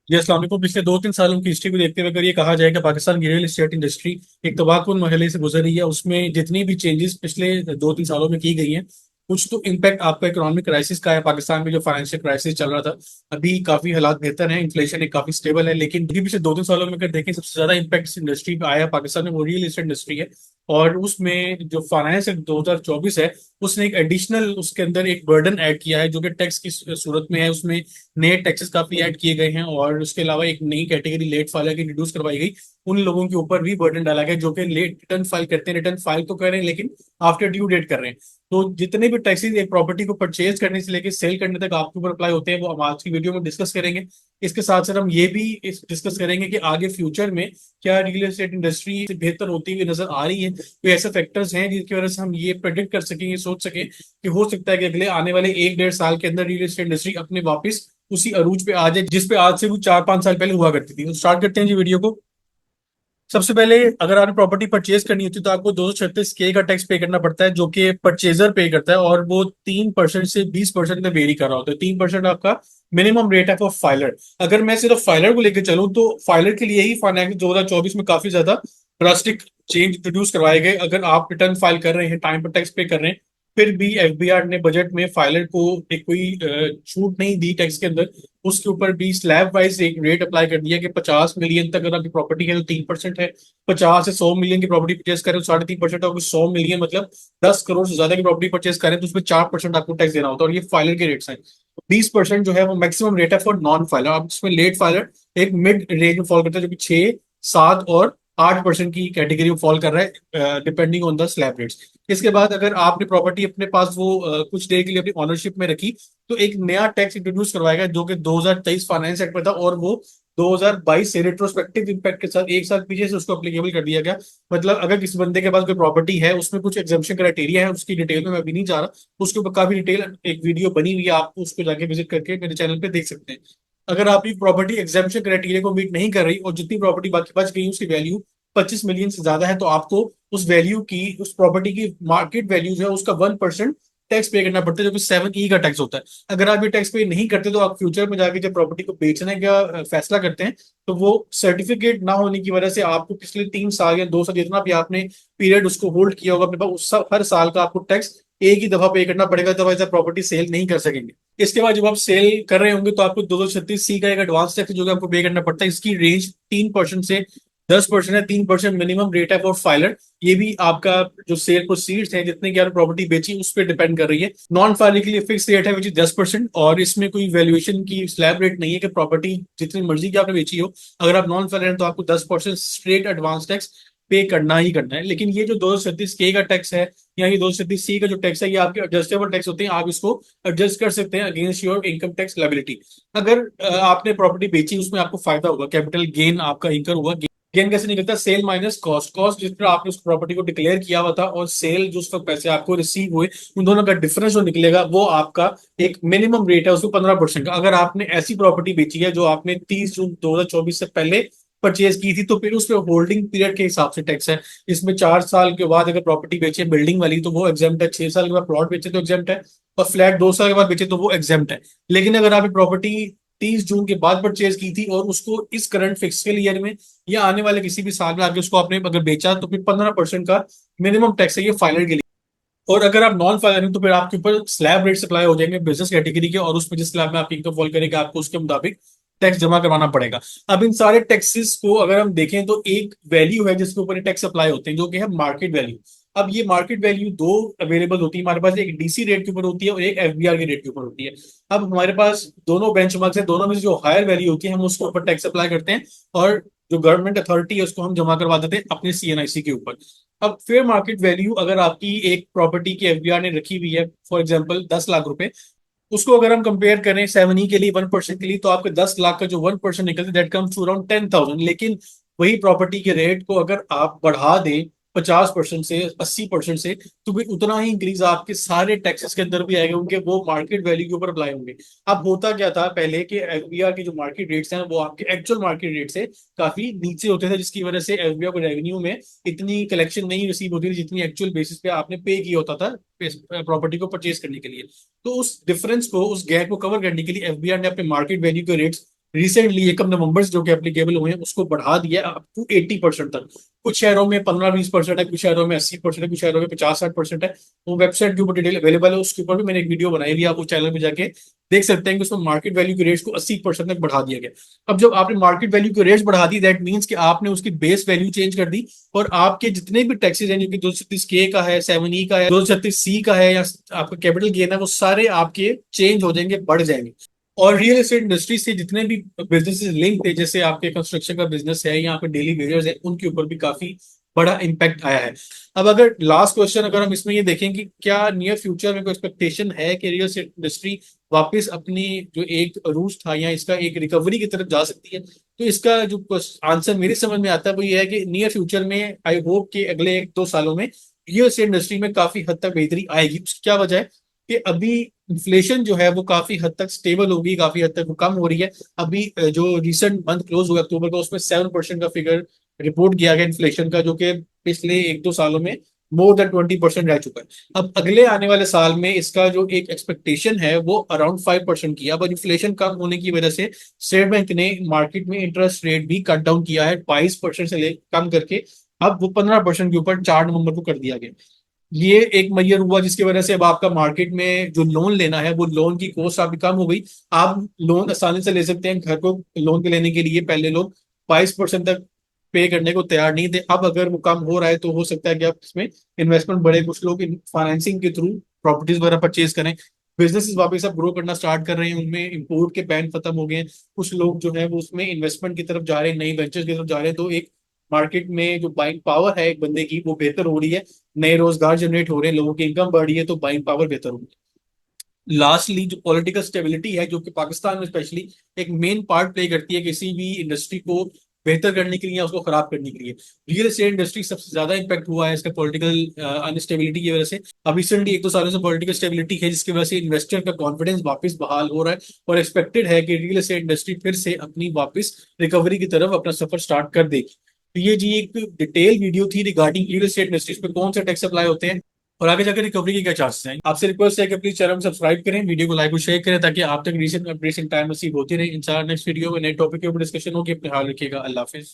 जी अस्सलाम वालेकुम। पिछले 2-3 सालों की हिस्ट्री को देखते हुए अगर ये कहा जाए कि पाकिस्तान की रियल एस्टेट इंडस्ट्री एक तबाहकुन मरहले से गुजर रही है, उसमें जितनी भी चेंजेस पिछले 2-3 सालों में की गई हैं, कुछ तो इम्पैक्ट आपका इकोनॉमिक क्राइसिस का है। पाकिस्तान में जो फाइनेंशियल क्राइसिस चल रहा था, अभी काफी हालात बेहतर हैं, इन्फ्लेशन एक काफी स्टेबल है। लेकिन अभी पिछले 2-3 सालों में अगर देखें, सबसे ज्यादा इम्पैक्ट इस इंडस्ट्री पे आया पाकिस्तान में, वो रियल एस्टेट इंडस्ट्री है। और उसमें जो फाइनेंस एक्ट 2024 है, उसने एक एडिशनल उसके अंदर एक बर्डन ऐड किया है, जो कि टैक्स की सूरत में है। उसमें नए टैक्सेस काफी ऐड किए गए हैं, और उसके अलावा एक नई कैटेगरी लेट फाइलर की इंट्रोड्यूस करवाई गई। उन लोगों के ऊपर भी बर्डन डाला गया जो कि लेट रिटर्न फाइल करते हैं, रिटर्न फाइल तो कर रहे हैं लेकिन आफ्टर ड्यू डेट कर रहे हैं। तो जितने भी टैक्सेस एक प्रॉपर्टी को परचेज करने से लेकर सेल करने तक आपके ऊपर अप्लाई होते हैं, वो हम आज की वीडियो में डिस्कस करेंगे। इसके साथ साथ हम ये भी डिस्कस करेंगे कि आगे फ्यूचर में क्या रियल एस्टेट इंडस्ट्री बेहतर होती हुई नजर आ रही है, कोई ऐसे फैक्टर्स हैं जिनकी वजह से हम ये प्रेडिक्ट कर सकेंगे, सोच सकें कि हो सकता है कि अगले आने वाले 1-1.5 साल के अंदर रियल एस्टेट इंडस्ट्री अपने वापस उसी अरूज पे आ जाए जिस पे आज से वो 4-5 साल पहले हुआ करती थी। तो स्टार्ट करते हैं जी वीडियो को। सबसे पहले, अगर आपने प्रॉपर्टी परचेज करनी होती है तो आपको 236 के का टैक्स पे करना पड़ता है, जो कि परचेजर पे करता है, और वो 3% से 20% में वेरी कर रहा होता है। 3% आपका मिनिमम रेट है फॉर फाइलर। अगर मैं सिर्फ फाइलर को लेकर चलूं तो फाइलर के लिए ही फाइनेंस 2024 में काफी ज्यादा ड्रास्टिक चेंज इंट्रोड्यूस करवाए गए। अगर आप रिटर्न फाइल कर रहे हैं, टाइम पर टैक्स पे कर रहे हैं, फिर भी एफबीआर ने बजट में फाइलर को एक कोई छूट नहीं दी टैक्स के अंदर। उसके ऊपर भी स्लैब वाइज एक रेट अप्लाई कर दिया कि 50 मिलियन तक अगर आपकी प्रॉपर्टी है तो 3% है। 50 से 100 मिलियन की प्रॉपर्टी परचेज करें तो 3.5% और 100 मिलियन मतलब 10 करोड़ से ज्यादा की प्रॉपर्टी परचेज करें तो उसमें 4% आपको टैक्स देना होता है। और ये फाइलर के रेट्स हैं। 20% जो है वो मैक्सिमम रेट है फॉर नॉन फाइलर। अब इसमें लेट फाइलर एक मिड रेंज में फॉल करता है, जो कि 6, 7 और 8% की कैटेगरी में फॉल कर रहा है, depending on the slab rates. इसके बाद अगर आपने प्रॉपर्टी अपने पास वो कुछ देर के लिए अपनी ऑनरशिप में रखी, तो एक नया टैक्स इंट्रोड्यूस करवाएगा जो कि 2023 फाइनेंस एक्ट में था, और वो 2022 से रेट्रोस्पेक्टिव इम्पैक्ट के साथ एक साल पीछे से उसको अप्लीकेबल कर दिया गया। मतलब अगर किसी बंदे के पास कोई प्रॉपर्टी है, उसमें कुछ एग्जाम्पशन क्राइटेरिया है, उसकी डिटेल में मैं अभी नहीं जा रहा, उसके ऊपर काफी डिटेल एक वीडियो बनी हुई है, आप उसको जाके विजिट करके मेरे चैनल पे देख सकते हैं। अगर आपकी प्रॉपर्टी एग्जाम्पशन क्राइटेरिया को मीट नहीं कर रही और जितनी प्रॉपर्टी बाकी बच गई उसकी वैल्यू 25 मिलियन से ज्यादा है, तो आपको उस वैल्यू की, उस प्रॉपर्टी की मार्केट वैल्यू जो है उसका 1% टैक्स पे करना पड़ता है, जो कि 7E का टैक्स होता है। अगर आप ये टैक्स पे नहीं करते तो आप फ्यूचर में जाके जब प्रॉपर्टी को बेचने का फैसला करते हैं, तो वो सर्टिफिकेट ना होने की वजह से आपको पिछले 3 साल या 2 साल जितना भी आपने पीरियड उसको होल्ड किया होगा अपने पास, हर साल का आपको टैक्स एक ही दफा पे करना पड़ेगा, तो ऐसा प्रॉपर्टी सेल नहीं कर सकेंगे। इसके बाद जब आप सेल कर रहे होंगे तो आपको 236C का एक एडवांस टैक्स जो कि आपको पे करना पड़ता है। इसकी रेंज 3% से 10% है। 3% मिनिमम रेट है फॉर फाइलर। ये भी आपका जो सेल प्रोसीड्स है, जितने की आपने प्रॉपर्टी बेची उस पर डिपेंड कर रही है। नॉन फाइलर के लिए फिक्स रेट है विच इज 10%, और इसमें कोई वैल्यूएशन की स्लैब रेट नहीं है कि प्रॉपर्टी जितनी मर्जी की आपने बेची हो, अगर आप नॉन फाइलर हैं तो आपको 10% स्ट्रेट एडवांस टैक्स पे करना ही करना है। लेकिन ये जो 236 के का टैक्स है या ये 236C का जो टैक्स है, ये आपके एडजस्टेबल टैक्स होते हैं। आप इसको एडजस्ट कर सकते हैं against your income tax liability. अगर आपने प्रॉपर्टी बेची, उसमें आपको फायदा होगा, कैपिटल गेन आपका इंकर हुआ। गेन कैसे निकलता है? Cell minus cost. कॉस्ट जिस पर आपने उस प्रॉपर्टी को डिक्लेयर किया हुआ था, और सेल जो उस वक्त पैसे आपको रिसीव हुए, उन दोनों का डिफरेंस जो निकलेगा वो आपका एक मिनिमम रेट है, उसको 15% का। अगर आपने ऐसी प्रॉपर्टी बेची है जो आपने 30 जून 2024 से पहले परचेज की थी, तो फिर उस पर होल्डिंग पीरियड के हिसाब से टैक्स है। इसमें 4 साल के बाद अगर प्रॉपर्टी बेचे बिल्डिंग वाली तो वो एग्जाम्प्ट है, 6 साल के बाद प्लॉट बेचे तो एग्जाम्प्ट है, और फ्लैट 2 साल के बाद बेचे तो वो एग्जाम्प्ट है। लेकिन अगर आपने प्रॉपर्टी 30 जून के बाद परचेज की थी और उसको इस करंट फिजिकल ईयर में या आने वाले किसी भी साल में आगे उसको आपने अगर बेचा, तो फिर 15% का मिनिमम टैक्स है ये फाइनल के लिए। और अगर आप नॉन फाइनल हैं तो फिर आपके ऊपर स्लैब रेट अप्लाई हो जाएंगे बिजनेस कैटेगरी के, और उसमें जिस स्लैब में आपकी इनकम फॉल करेगा आपको उसके मुताबिक टैक्स जमा करवाना पड़ेगा। अब इन सारे टैक्सेस को अगर हम देखें तो एक वैल्यू है जिसके ऊपर टैक्स अप्लाई होते हैं, जो कि है मार्केट वैल्यू। अब ये मार्केट वैल्यू दो अवेलेबल होती है हमारे पास, एक डीसी रेट के ऊपर होती है और एक एफबीआर के रेट के ऊपर होती है। अब हमारे पास दोनों बेंचमार्क्स हैं, दोनों में से जो हायर वैल्यू होती है हम उसके ऊपर टैक्स अप्लाई करते हैं, और जो गवर्नमेंट अथॉरिटी है उसको हम जमा करवा देते हैं अपने सीएनआईसी के ऊपर। अब फेयर मार्केट वैल्यू अगर आपकी एक प्रॉपर्टी की एफबीआर ने रखी हुई है, फॉर एग्जांपल 10 लाख रुपए, उसको अगर हम कंपेयर करें 7E के लिए, 1% के लिए, तो आपके 10 लाख का जो 1% निकलता है दैट कम्स टू अराउंड 10,000। लेकिन वही प्रॉपर्टी के रेट को अगर आप बढ़ा दें 50% से 80% से, तो फिर उतना ही इंक्रीज आपके सारे टैक्सेस के अंदर भी आएंगे, उनके वो मार्केट वैल्यू के ऊपर अप्लाई होंगे। अब होता क्या था पहले कि एफबीआर के जो मार्केट रेट्स हैं वो आपके एक्चुअल मार्केट रेट से काफी नीचे होते थे, जिसकी वजह से एफबीआर को रेवेन्यू में इतनी कलेक्शन नहीं रिसीव होती थी जितनी एक्चुअल बेसिस पे आपने पे किया होता था प्रॉपर्टी को परचेज करने के लिए। तो उस डिफरेंस को, उस गैप को कवर करने के लिए एफबीआर ने अपने मार्केट वैल्यू के रेट्स रिसेंटली एकम नवंबर से जो कि एप्लीकेबल हुए हैं उसको बढ़ा दिया अप टू 80% तक। कुछ शहरों में 15-20% है, कुछ शहरों में 80% है, कुछ शहरों में 50-60% है। वो वेबसाइट के ऊपर डिटेल अवेलेबल है, उसके ऊपर भी मैंने एक वीडियो बनाई हुई है, आप उस चैनल पे जाके देख सकते हैं कि उसमें मार्केट वैल्यू के रेट्स को 80% तक बढ़ा दिया गया। अब जब आपने मार्केट वैल्यू के रेट्स बढ़ा दी, दैट मीन्स कि आपने उसकी बेस वैल्यू चेंज कर दी, और आपके जितने भी टैक्सेस हैं, जो कि 236 के का है, 7E का है, 236C का है, या आपका कैपिटल गेन है, वो सारे आपके चेंज हो जाएंगे, बढ़ जाएंगे। और रियल एस्टेट इंडस्ट्री से जितने भी बिजनेसेस लिंक थे, जैसे आपके कंस्ट्रक्शन का बिजनेस है या आपके डेली वेजर्स है, उनके ऊपर भी काफी बड़ा इम्पैक्ट आया है। अब अगर लास्ट क्वेश्चन अगर हम इसमें ये देखें कि क्या नियर फ्यूचर में कोई एक्सपेक्टेशन है कि रियल एस्टेट इंडस्ट्री वापस अपनी जो एक रूज था या इसका एक रिकवरी की तरफ जा सकती है, तो इसका जो आंसर मेरे समझ में आता है वो ये है कि नियर फ्यूचर में आई होप कि अगले 1-2 सालों में रियल एस्टेट इंडस्ट्री में काफी हद तक बेहतरी आएगी। उसकी क्या वजह है कि अभी इन्फ्लेशन जो है वो काफी हद तक स्टेबल होगी, काफी हद तक वो कम हो रही है। अभी जो रिसेंट मंथ क्लोज हुआ अक्टूबर का, उसमें 7% का फिगर रिपोर्ट किया गया इन्फ्लेशन का, जो कि पिछले 1-2 सालों में मोर देन 20% रह चुका है। अब अगले आने वाले साल में इसका जो एक एक्सपेक्टेशन है वो अराउंड 5% की है। अब इन्फ्लेशन कम होने की वजह से स्टेट बैंक ने मार्केट में इंटरेस्ट रेट भी कट डाउन किया है, 22% से ले कम करके अब वो 15% के ऊपर 4 नवंबर को कर दिया गया। ये एक मैयर हुआ जिसकी वजह से अब आपका मार्केट में जो लोन लेना है वो लोन की कॉस्ट आपकी कम हो गई। आप लोन आसानी से ले सकते हैं। घर को लोन के लेने के लिए पहले लोग 22% तक पे करने को तैयार नहीं थे, अब अगर वो कम हो रहा है तो हो सकता है कि आप इसमें इन्वेस्टमेंट बढ़े, कुछ लोग फाइनेंसिंग के थ्रू प्रॉपर्टीज वगैरह परचेज करें। बिजनेसेस वापस अब ग्रो करना स्टार्ट कर रहे हैं, उनमें इंपोर्ट के बैन खत्म हो गए हैं। कुछ लोग जो है वो उसमें इन्वेस्टमेंट की तरफ जा रहे हैं, नई वेंचर्स की तरफ जा रहे हैं, तो एक मार्केट में जो बाइंग पावर है एक बंदे की वो बेहतर हो रही है। नए रोजगार जनरेट हो रहे हैं, लोगों की इनकम बढ़ रही है, तो बाइंग पावर बेहतर हो रही है। लास्टली जो पॉलिटिकल स्टेबिलिटी है, जो कि पाकिस्तान में स्पेशली एक मेन पार्ट प्ले करती है किसी भी इंडस्ट्री को बेहतर करने के लिए या उसको खराब करने के लिए। रियल एस्टेट इंडस्ट्री सबसे ज्यादा इम्पैक्ट हुआ है इसका पॉलिटिकल अनस्टेबिलिटी की वजह से। अब रिसेंटली 1-2 सालों से पॉलिटिकल स्टेबिलिटी है, जिसकी वजह से इन्वेस्टर का कॉन्फिडेंस वापस बहाल हो रहा है, और एक्सपेक्टेड है कि रियल एस्टेट इंडस्ट्री फिर से अपनी वापस रिकवरी की तरफ अपना सफर स्टार्ट कर देगी। तो ये जी एक डिटेल वीडियो थी रिगार्डिंग रियल एस्टेट इंडस्ट्रीज पे कौन से टैक्स अप्लाई होते हैं और आगे जाकर रिकवरी के क्या चांसेस हैं। आपसे रिक्वेस्ट है कि प्लीज चैनल को सब्सक्राइब करें, वीडियो को लाइक और शेयर करें, ताकि आप तक recent updates in time receive होती रहे। इंशाल्लाह नेक्स्ट वीडियो में नए टॉपिक के ऊपर डिस्कशन होगी। अपने ख्याल रखिएगा। अल्लाह हाफिज।